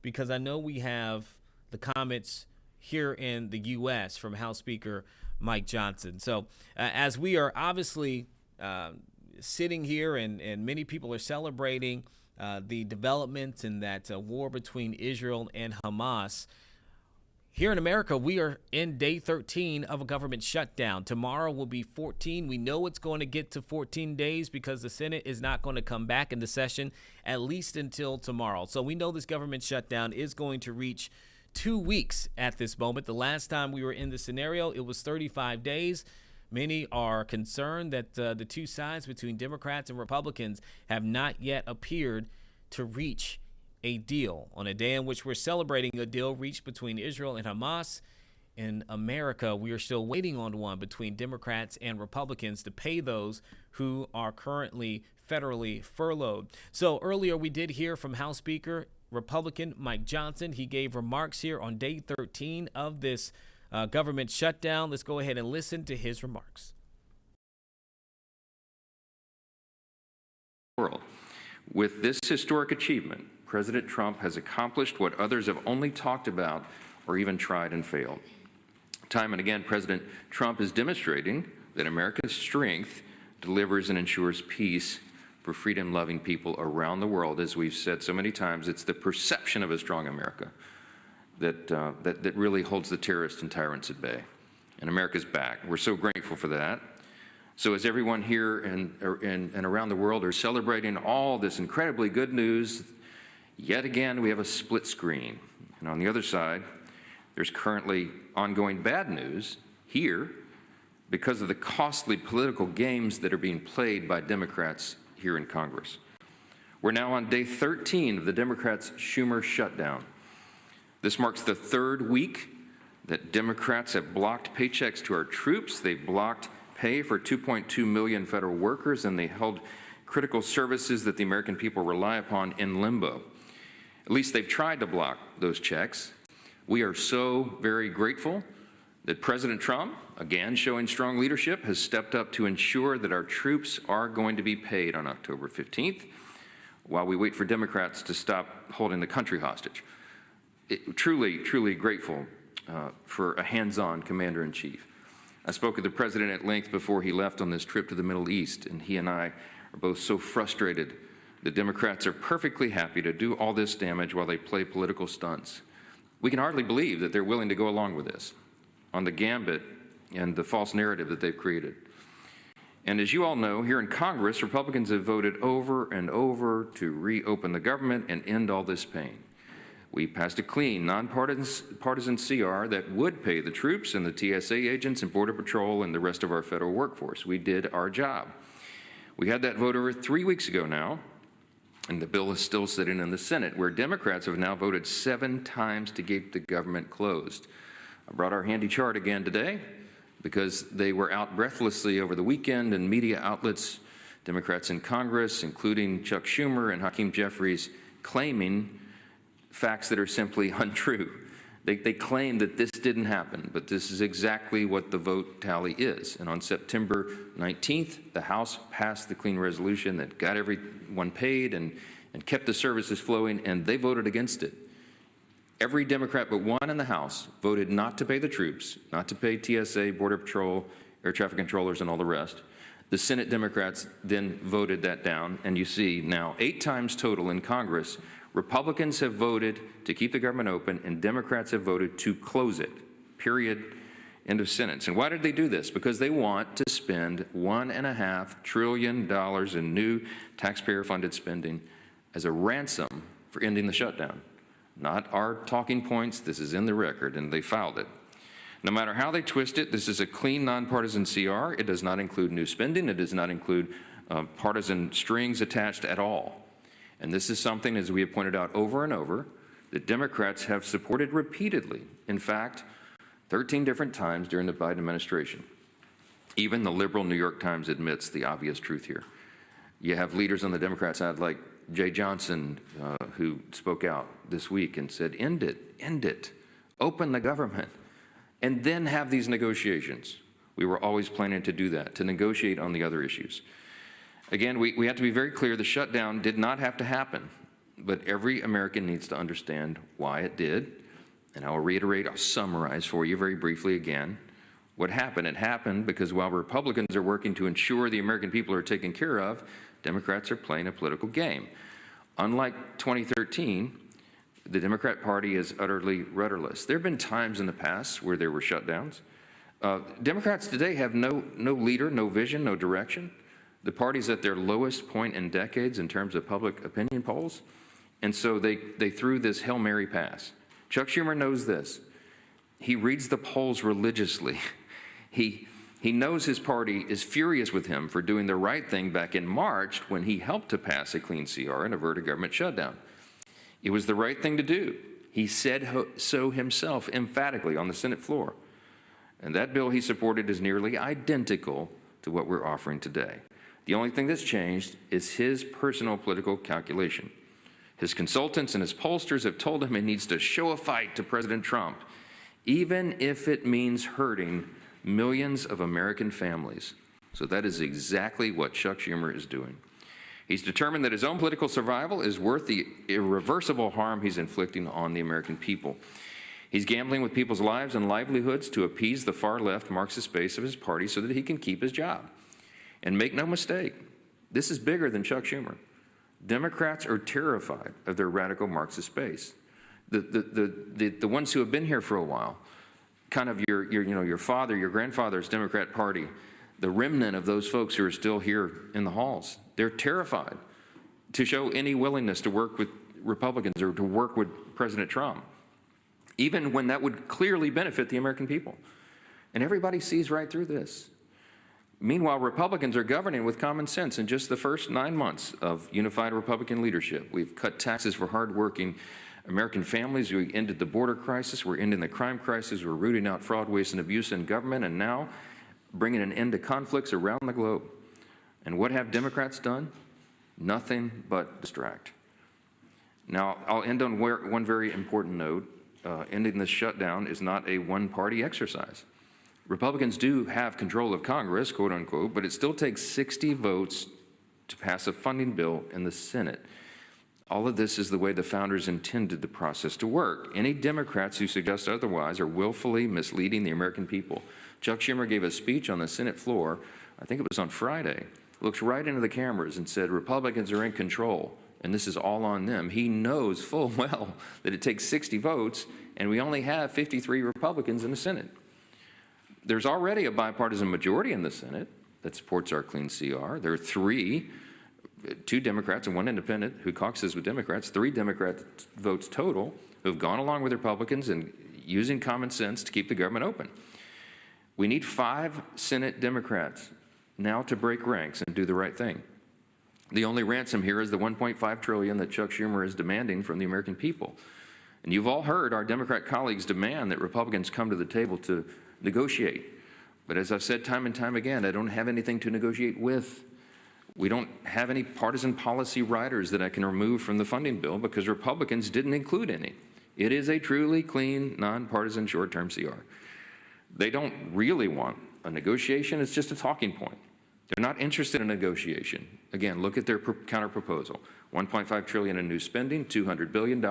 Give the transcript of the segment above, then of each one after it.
because I know we have the comments here in the U.S. from House Speaker Mike Johnson. So as we are obviously sitting here and many people are celebrating the developments in that war between Israel and Hamas, here in America, we are in day 13 of a government shutdown. Tomorrow will be 14. We know it's going to get to 14 days because the Senate is not going to come back into session at least until tomorrow. So we know this government shutdown is going to reach 2 weeks at this moment. The last time we were in this scenario, it was 35 days. Many are concerned that the two sides between Democrats and Republicans have not yet appeared to reach a deal on a day in which we're celebrating a deal reached between Israel and Hamas. In America, we are still waiting on one between Democrats and Republicans to pay those who are currently federally furloughed. So earlier we did hear from House Speaker Republican Mike Johnson. He gave remarks here on day 13 of this government shutdown. Let's go ahead and listen to his remarks. With this historic achievement, President Trump has accomplished what others have only talked about or even tried and failed. Time and again, President Trump is demonstrating that America's strength delivers and ensures peace for freedom-loving people around the world. As we've said so many times, it's the perception of a strong America that really holds the terrorists and tyrants at bay. And America's back. We're so grateful for that. So as everyone here and around the world are celebrating all this incredibly good news, yet again, we have a split screen. And on the other side, there's currently ongoing bad news here because of the costly political games that are being played by Democrats here in Congress. We're now on day 13 of the Democrats' Schumer shutdown. This marks the third week that Democrats have blocked paychecks to our troops. They've blocked pay for 2.2 million federal workers, and they held critical services that the American people rely upon in limbo. At least they've tried to block those checks. We are so very grateful that President Trump, again showing strong leadership, has stepped up to ensure that our troops are going to be paid on October 15th while we wait for Democrats to stop holding the country hostage. Truly grateful for a hands-on commander-in-chief. I spoke with the president at length before he left on this trip to the Middle East, and he and I are both so frustrated. The Democrats are perfectly happy to do all this damage while they play political stunts. We can hardly believe that they're willing to go along with this on the gambit and the false narrative that they've created. And as you all know, here in Congress, Republicans have voted over and over to reopen the government and end all this pain. We passed a clean, nonpartisan CR that would pay the troops and the TSA agents and Border Patrol and the rest of our federal workforce. We did our job. We had that vote over 3 weeks ago now, and the bill is still sitting in the Senate, where Democrats have now voted 7 times to keep the government closed. I brought our handy chart again today because they were out breathlessly over the weekend, and media outlets, Democrats in Congress, including Chuck Schumer and Hakeem Jeffries, claiming facts that are simply untrue. They claim that this didn't happen, but this is exactly what the vote tally is. And on September 19th, the House passed the clean resolution that got everyone paid and kept the services flowing, and they voted against it. Every Democrat but one in the House voted not to pay the troops, not to pay TSA, Border Patrol, air traffic controllers, and all the rest. The Senate Democrats then voted that down, and you see now 8 times total in Congress, Republicans have voted to keep the government open, and Democrats have voted to close it, period, end of sentence. And why did they do this? Because they want to spend $1.5 trillion in new taxpayer-funded spending as a ransom for ending the shutdown. Not our talking points. This is in the record, and they filed it. No matter how they twist it, this is a clean, nonpartisan CR. It does not include new spending. It does not include partisan strings attached at all. And this is something, as we have pointed out over and over, that Democrats have supported repeatedly. In fact, 13 different times during the Biden administration. Even the liberal New York Times admits the obvious truth here. You have leaders on the Democrat side like Jay Johnson, who spoke out this week and said, end it, open the government, and then have these negotiations. We were always planning to do that, to negotiate on the other issues. Again, we have to be very clear, the shutdown did not have to happen, but every American needs to understand why it did. And I'll reiterate, I'll summarize for you very briefly again. What happened? It happened because while Republicans are working to ensure the American people are taken care of, Democrats are playing a political game. Unlike 2013, the Democrat Party is utterly rudderless. There have been times in the past where there were shutdowns. Democrats today have no leader, no vision, no direction. The party's at their lowest point in decades in terms of public opinion polls. And so they threw this Hail Mary pass. Chuck Schumer knows this. He reads the polls religiously. He knows his party is furious with him for doing the right thing back in March when he helped to pass a clean CR and avert a government shutdown. It was the right thing to do. He said so himself emphatically on the Senate floor. And that bill he supported is nearly identical to what we're offering today. The only thing that's changed is his personal political calculation. His consultants and his pollsters have told him he needs to show a fight to President Trump, even if it means hurting millions of American families. So that is exactly what Chuck Schumer is doing. He's determined that his own political survival is worth the irreversible harm he's inflicting on the American people. He's gambling with people's lives and livelihoods to appease the far-left Marxist base of his party so that he can keep his job. And make no mistake, this is bigger than Chuck Schumer. Democrats are terrified of their radical Marxist base. The ones who have been here for a while, kind of your father, your grandfather's Democrat Party, the remnant of those folks who are still here in the halls, they're terrified to show any willingness to work with Republicans or to work with President Trump, even when that would clearly benefit the American people. And everybody sees right through this. Meanwhile, Republicans are governing with common sense. In just the first 9 months of unified Republican leadership, we've cut taxes for hardworking American families. We ended the border crisis. We're ending the crime crisis. We're rooting out fraud, waste, and abuse in government, and now bringing an end to conflicts around the globe. And what have Democrats done? Nothing but distract. Now, I'll end on one very important note. Ending this shutdown is not a one-party exercise. Republicans do have control of Congress, quote unquote, but it still takes 60 votes to pass a funding bill in the Senate. All of this is the way the founders intended the process to work. Any Democrats who suggest otherwise are willfully misleading the American people. Chuck Schumer gave a speech on the Senate floor, I think it was on Friday, looked right into the cameras and said, Republicans are in control, and this is all on them. He knows full well that it takes 60 votes, and we only have 53 Republicans in the Senate. There's already a bipartisan majority in the Senate that supports our clean CR. There are two Democrats and one independent who caucuses with Democrats, 3 Democrat votes total who have gone along with Republicans and using common sense to keep the government open. We need 5 Senate Democrats now to break ranks and do the right thing. The only ransom here is the $1.5 trillion that Chuck Schumer is demanding from the American people. And you've all heard our Democrat colleagues demand that Republicans come to the table to negotiate. But as I've said time and time again, I don't have anything to negotiate with. We don't have any partisan policy riders that I can remove from the funding bill because Republicans didn't include any. It is a truly clean, nonpartisan short-term CR. They don't really want a negotiation. It's just a talking point. They're not interested in negotiation. Again, look at their counter-proposal. $1.5 trillion in new spending, $200 billion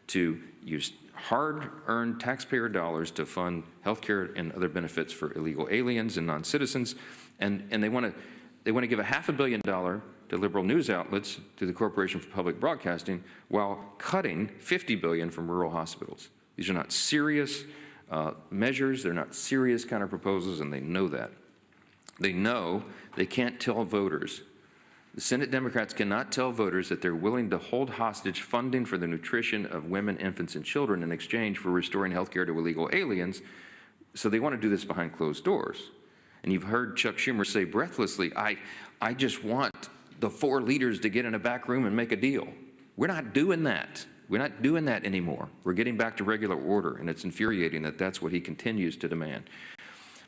to use hard-earned taxpayer dollars to fund health care and other benefits for illegal aliens and non-citizens. And they want to give a $500 million to liberal news outlets to the Corporation for Public Broadcasting while cutting $50 billion from rural hospitals. These are not serious measures. They're not serious counter-proposals, and they know that. They know they can't tell voters. The Senate Democrats cannot tell voters that they're willing to hold hostage funding for the nutrition of women, infants, and children in exchange for restoring health care to illegal aliens. So they want to do this behind closed doors. And you've heard Chuck Schumer say breathlessly, I just want the 4 leaders to get in a back room and make a deal. We're not doing that. We're not doing that anymore. We're getting back to regular order, and it's infuriating that that's what he continues to demand.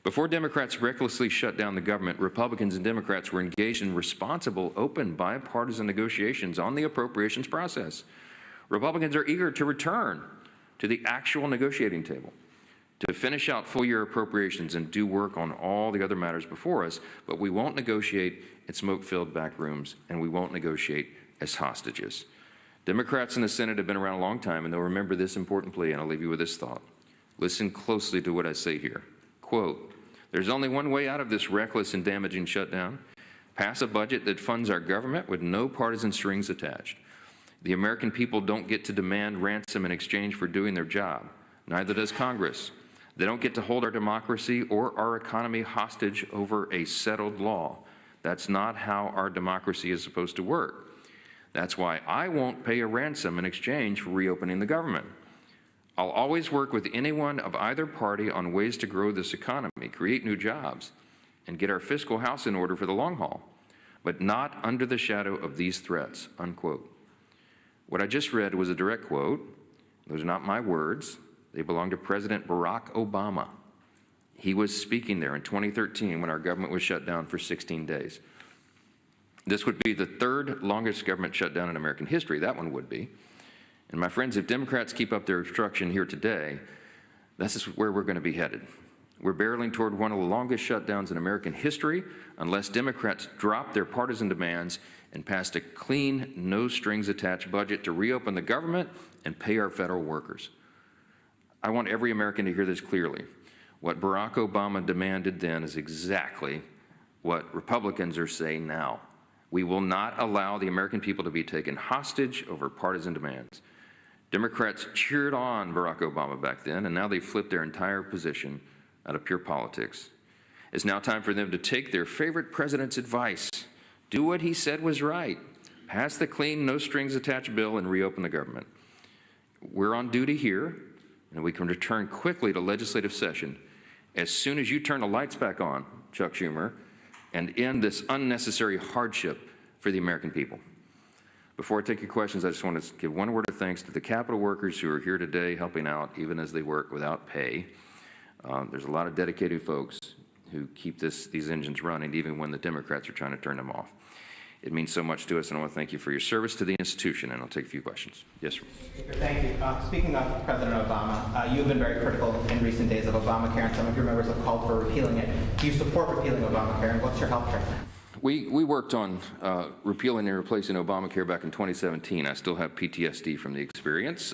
Before Democrats recklessly shut down the government, Republicans and Democrats were engaged in responsible, open, bipartisan negotiations on the appropriations process. Republicans are eager to return to the actual negotiating table, to finish out full-year appropriations and do work on all the other matters before us, but we won't negotiate in smoke-filled back rooms, and we won't negotiate as hostages. Democrats in the Senate have been around a long time, and they'll remember this important plea, and I'll leave you with this thought. Listen closely to what I say here. Quote, "There's only one way out of this reckless and damaging shutdown. Pass a budget that funds our government with no partisan strings attached. The American people don't get to demand ransom in exchange for doing their job. Neither does Congress. They don't get to hold our democracy or our economy hostage over a settled law. That's not how our democracy is supposed to work. That's why I won't pay a ransom in exchange for reopening the government. I'll always work with anyone of either party on ways to grow this economy, create new jobs, and get our fiscal house in order for the long haul, but not under the shadow of these threats," unquote. What I just read was a direct quote. Those are not my words. They belong to President Barack Obama. He was speaking there in 2013 when our government was shut down for 16 days. This would be the third longest government shutdown in American history. That one would be. And my friends, if Democrats keep up their obstruction here today, this is where we're going to be headed. We're barreling toward one of the longest shutdowns in American history unless Democrats drop their partisan demands and pass a clean, no-strings-attached budget to reopen the government and pay our federal workers. I want every American to hear this clearly. What Barack Obama demanded then is exactly what Republicans are saying now. We will not allow the American people to be taken hostage over partisan demands. Democrats cheered on Barack Obama back then, and now they've flipped their entire position out of pure politics. It's now time for them to take their favorite president's advice. Do what he said was right. Pass the clean, no-strings-attached bill and reopen the government. We're on duty here, and we can return quickly to legislative session as soon as you turn the lights back on, Chuck Schumer, and end this unnecessary hardship for the American people. Before I take your questions, I just want to give one word of thanks to the Capitol workers who are here today helping out even as they work without pay. There's a lot of dedicated folks who keep these engines running even when the Democrats are trying to turn them off. It means so much to us, and I want to thank you for your service to the institution, and I'll take a few questions. Yes, sir. Speaker, thank you. Speaking of President Obama, you have been very critical in recent days of Obamacare, and some of your members have called for repealing it. Do you support repealing Obamacare, and what's your health care plan? We worked on repealing and replacing Obamacare back in 2017. I still have PTSD from the experience.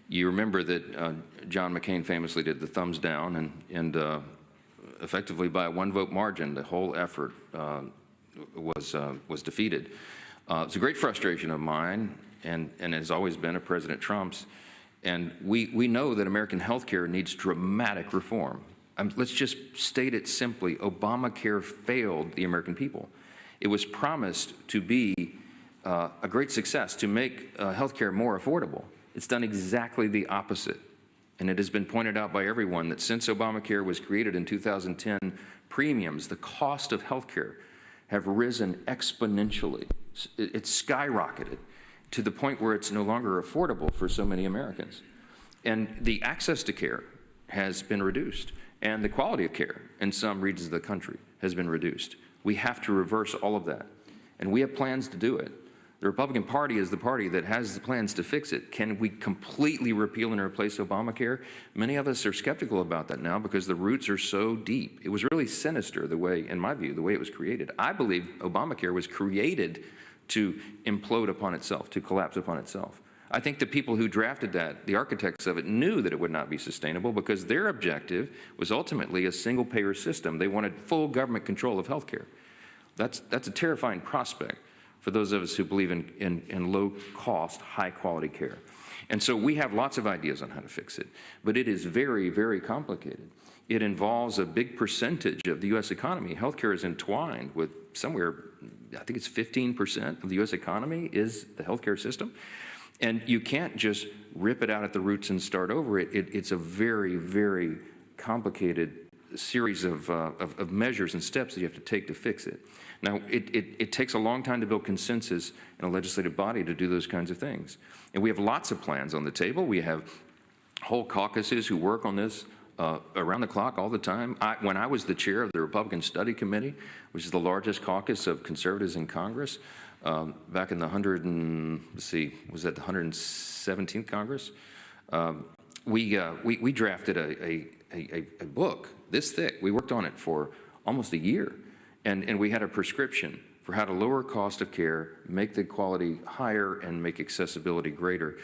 You remember that John McCain famously did the thumbs down, and effectively by a one-vote margin, the whole effort was defeated. It's a great frustration of mine, and has always been of President Trump's. And we know that American health care needs dramatic reform. Let's just state it simply. Obamacare failed the American people. It was promised to be a great success, to make health care more affordable. It's done exactly the opposite. And it has been pointed out by everyone that since Obamacare was created in 2010, premiums, the cost of health care, have risen exponentially. It's skyrocketed to the point where it's no longer affordable for so many Americans. And the access to care has been reduced, and the quality of care in some regions of the country has been reduced. We have to reverse all of that, and we have plans to do it. The Republican Party is the party that has the plans to fix it. Can we completely repeal and replace Obamacare? Many of us are skeptical about that now because the roots are so deep. It was really sinister the way, in my view, the way it was created. I believe Obamacare was created to implode upon itself, to collapse upon itself. I think the people who drafted that, the architects of it, knew that it would not be sustainable because their objective was ultimately a single-payer system. They wanted full government control of health care. That's a terrifying prospect for those of us who believe in low-cost, high-quality care. And so we have lots of ideas on how to fix it, but it is very, very complicated. It involves a big percentage of the U.S. economy. Healthcare is entwined with somewhere, I think it's 15% of the U.S. economy is the healthcare system. And you can't just rip it out at the roots and start over. It's a very, very complicated series of measures and steps that you have to take to fix it. Now, it takes a long time to build consensus in a legislative body to do those kinds of things. And we have lots of plans on the table. We have whole caucuses who work on this around the clock all the time. When I was the chair of the Republican Study Committee, which is the largest caucus of conservatives in Congress, back in the 117th Congress, we drafted a book this thick. We worked on it for almost a year. And we had a prescription for how to lower cost of care, make the quality higher, and make accessibility greater.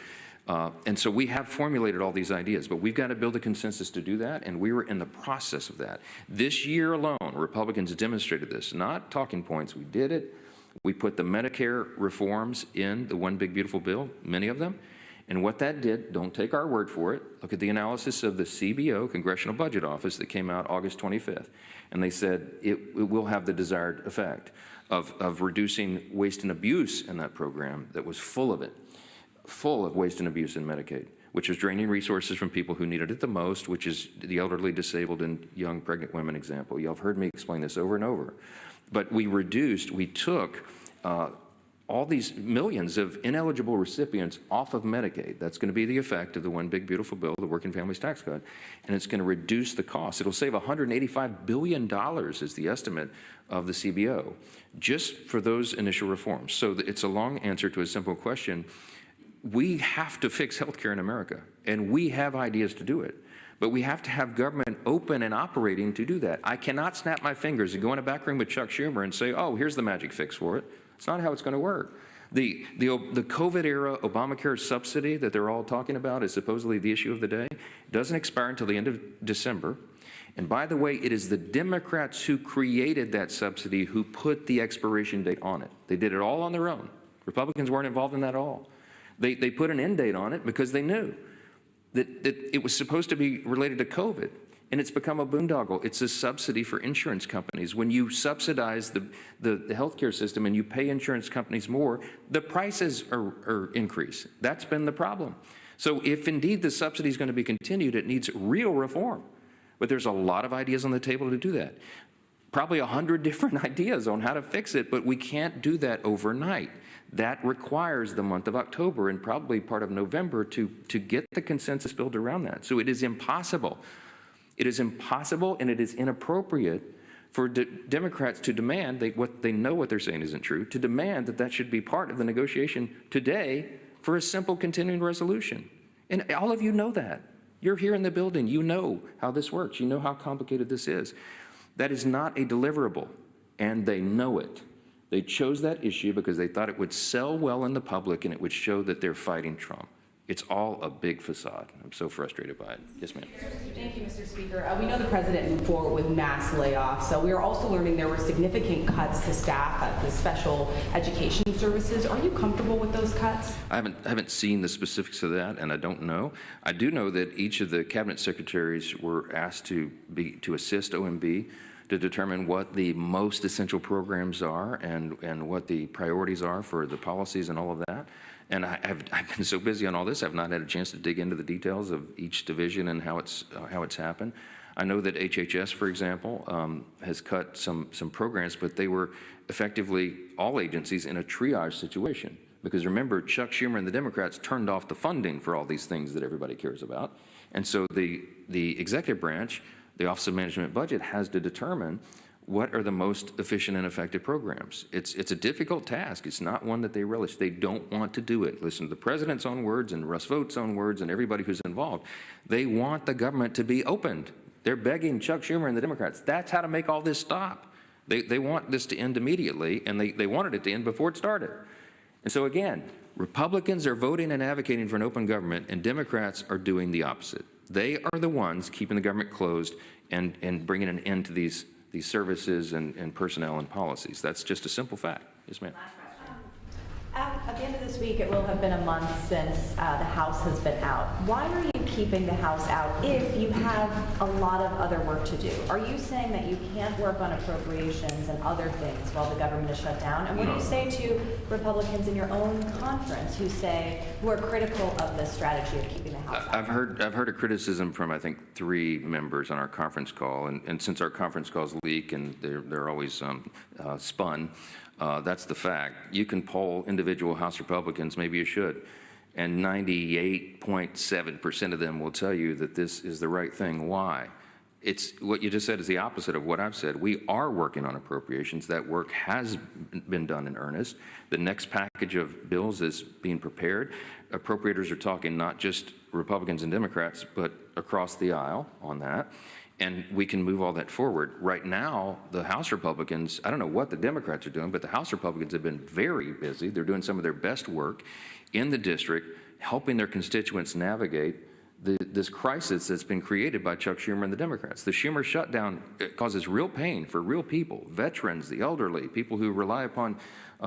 And so we have formulated all these ideas, but we've got to build a consensus to do that, and we were in the process of that. This year alone, Republicans demonstrated this, not talking points. We did it. We put the Medicare reforms in the One Big Beautiful Bill, many of them. And what that did, don't take our word for it, look at the analysis of the CBO, Congressional Budget Office, that came out August 25th. And they said it will have the desired effect of reducing waste and abuse in that program that was full of it. Full of waste and abuse in Medicaid, which was draining resources from people who needed it the most, which is the elderly, disabled, and young pregnant women example. Y'all have heard me explain this over and over. But we took all these millions of ineligible recipients off of Medicaid. That's going to be the effect of the One Big Beautiful Bill, the Working Families Tax Cut, and it's going to reduce the cost. It'll save $185 billion is the estimate of the CBO, just for those initial reforms. So it's a long answer to a simple question. We have to fix healthcare in America, and we have ideas to do it. But we have to have government open and operating to do that. I cannot snap my fingers and go in a back room with Chuck Schumer and say, oh, here's the magic fix for it. It's not how it's going to work. The COVID-era Obamacare subsidy that they're all talking about is supposedly the issue of the day. It doesn't expire until the end of December. And by the way, it is the Democrats who created that subsidy who put the expiration date on it. They did it all on their own. Republicans weren't involved in that at all. They put an end date on it because they knew that it was supposed to be related to COVID, and it's become a boondoggle. It's a subsidy for insurance companies. When you subsidize the healthcare system and you pay insurance companies more, the prices are increase. That's been the problem. So if indeed the subsidy is going to be continued, it needs real reform. But there's a lot of ideas on the table to do that. Probably 100 different ideas on how to fix it, but we can't do that overnight. That requires the month of October and probably part of November to get the consensus built around that. So it is impossible. It is impossible and it is inappropriate for Democrats to demand, what they know what they're saying isn't true, to demand that should be part of the negotiation today for a simple continuing resolution. And all of you know that. You're here in the building. You know how this works. You know how complicated this is. That is not a deliverable, and they know it. They chose that issue because they thought it would sell well in the public and it would show that they're fighting Trump. It's all a big facade. I'm so frustrated by it. Yes, ma'am. Thank you, Mr. Speaker. We know the president moved forward with mass layoffs. So we are also learning there were significant cuts to staff at the special education services. Are you comfortable with those cuts? I haven't seen the specifics of that, and I don't know. I do know that each of the cabinet secretaries were asked to assist OMB to determine what the most essential programs are and what the priorities are for the policies and all of that. And I've been so busy on all this, I've not had a chance to dig into the details of each division and how it's happened. I know that HHS, for example, has cut some programs, but they were effectively all agencies in a triage situation. Because remember, Chuck Schumer and the Democrats turned off the funding for all these things that everybody cares about. And so the executive branch, the Office of Management and Budget, has to determine what are the most efficient and effective programs. It's a difficult task. It's not one that they relish. They don't want to do it. Listen to the president's own words and Russ Vought's own words and everybody who's involved. They want the government to be opened. They're begging Chuck Schumer and the Democrats. That's how to make all this stop. They want this to end immediately, and they wanted it to end before it started. And so again, Republicans are voting and advocating for an open government, and Democrats are doing the opposite. They are the ones keeping the government closed and bringing an end to these services and personnel and policies. That's just a simple fact. Yes, ma'am. At the end of this week, it will have been a month since the House has been out. Why are you keeping the House out if you have a lot of other work to do? Are you saying that you can't work on appropriations and other things while the government is shut down? And what do you say to Republicans in your own conference who are critical of the strategy of keeping the House out? I've heard a criticism from, I think, 3 members on our conference call, and since our conference calls leak and they're always spun, that's the fact. You can poll individual House Republicans, maybe you should, and 98.7% of them will tell you that this is the right thing. Why? It's what you just said is the opposite of what I've said. We are working on appropriations. That work has been done in earnest. The next package of bills is being prepared. Appropriators are talking not just Republicans and Democrats, but across the aisle on that. and we can move all that forward. Right now, the House Republicans, I don't know what the Democrats are doing, but the House Republicans have been very busy. They're doing some of their best work in the district, helping their constituents navigate this crisis that's been created by Chuck Schumer and the Democrats. The Schumer shutdown causes real pain for real people, veterans, the elderly, people who rely upon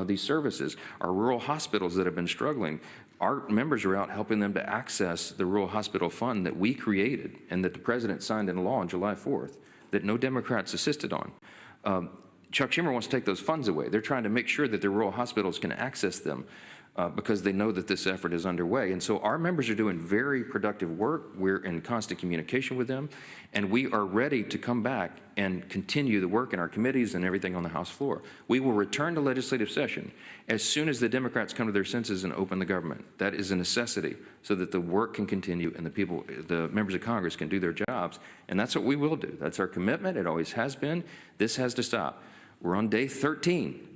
these services, our rural hospitals that have been struggling. Our members are out helping them to access the rural hospital fund that we created and that the president signed into law on July 4th that no Democrats assisted on. Chuck Schumer wants to take those funds away. They're trying to make sure that the rural hospitals can access them because they know that this effort is underway. And so our members are doing very productive work. We're in constant communication with them, and we are ready to come back and continue the work in our committees and everything on the House floor. We will return to legislative session as soon as the Democrats come to their senses and open the government. That is a necessity so that the work can continue and the members of Congress can do their jobs. And that's what we will do. That's our commitment. It always has been. This has to stop. We're on day 13.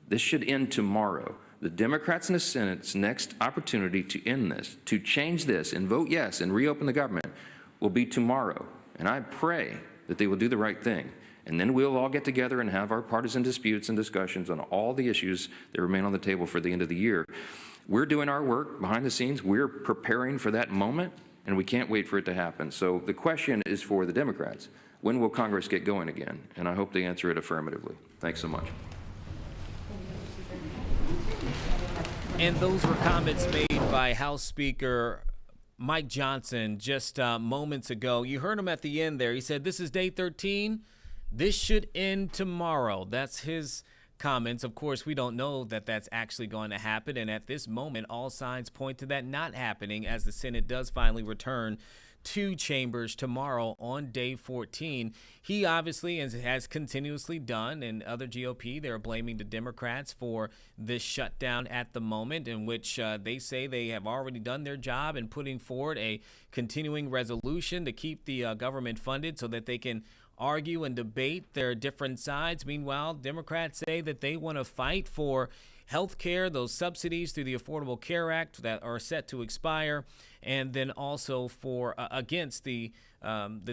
This should end tomorrow. The Democrats in the Senate's next opportunity to end this, to change this and vote yes and reopen the government will be tomorrow. And I pray that they will do the right thing. And then we'll all get together and have our partisan disputes and discussions on all the issues that remain on the table for the end of the year. We're doing our work behind the scenes. We're preparing for that moment, and we can't wait for it to happen. So the question is for the Democrats. When will Congress get going again? And I hope they answer it affirmatively. Thanks so much. And those were comments made by House Speaker Mike Johnson just moments ago. You heard him at the end there. He said, this is day 13. This should end tomorrow. That's his comments. Of course, we don't know that that's actually going to happen. And at this moment, all signs point to that not happening as the Senate does finally return to chambers tomorrow on day 14. He obviously has continuously done, and other GOP, they're blaming the Democrats for this shutdown at the moment, in which they say they have already done their job in putting forward a continuing resolution to keep the government funded so that they can argue and debate their different sides. Meanwhile, Democrats say that they want to fight for health care, those subsidies through the Affordable Care Act that are set to expire, and then also for against the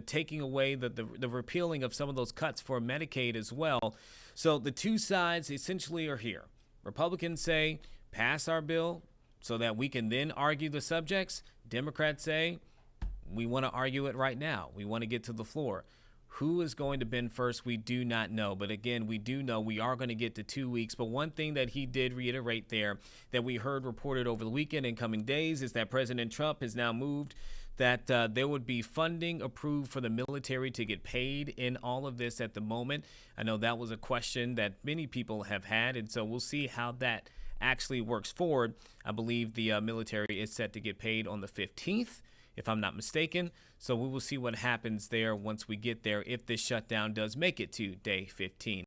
taking away, the repealing of some of those cuts for Medicaid as well. So the two sides essentially are here. Republicans say, pass our bill so that we can then argue the subjects. Democrats say, we want to argue it right now. We want to get to the floor. Who is going to bend first? We do not know. But again, we do know we are going to get to 2 weeks. But one thing that he did reiterate there that we heard reported over the weekend and coming days is that President Trump has now moved that there would be funding approved for the military to get paid in all of this at the moment. I know that was a question that many people have had, and so we'll see how that actually works forward. I believe the military is set to get paid on the 15th. If I'm not mistaken. So we will see what happens there once we get there, if this shutdown does make it to day 15.